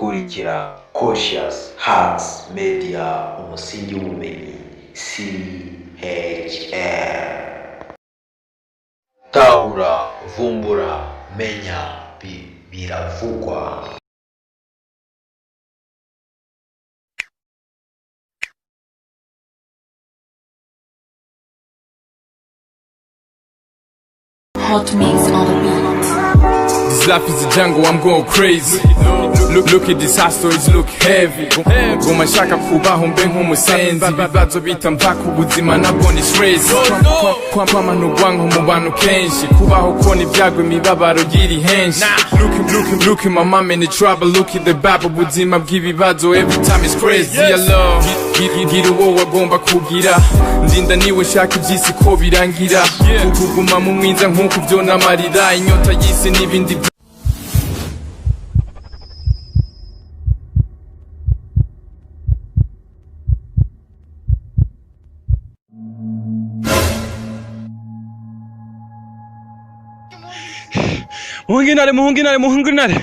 kurikira Cautious Hearts Media, umusingi w'ubumenyi, CHR. Tahura, vumbura, menya, biravugwa. Hot mix on the beat. This life is a jungle, I'm going crazy. Look at this hustle, it look heavy. Goma shaka kubaho mbe nk'umusenzi, ibibazo bitamva ku buzima nabwo ni stress. Kwama n'ubwanko mu bantu kenshi, kubaho kona ibyago imibabaro yiri henshi. Look my mom in the trouble, look at the baba, ubuzima bw'ibibazo every time it's crazy. I love gira uwo wagomba kugira, ndinda niwe shaka iby'isi ko birangira. Kuguma mu mwiza nk'uko byo namarira, inyota y'isi n'ibindi. Muhunginare.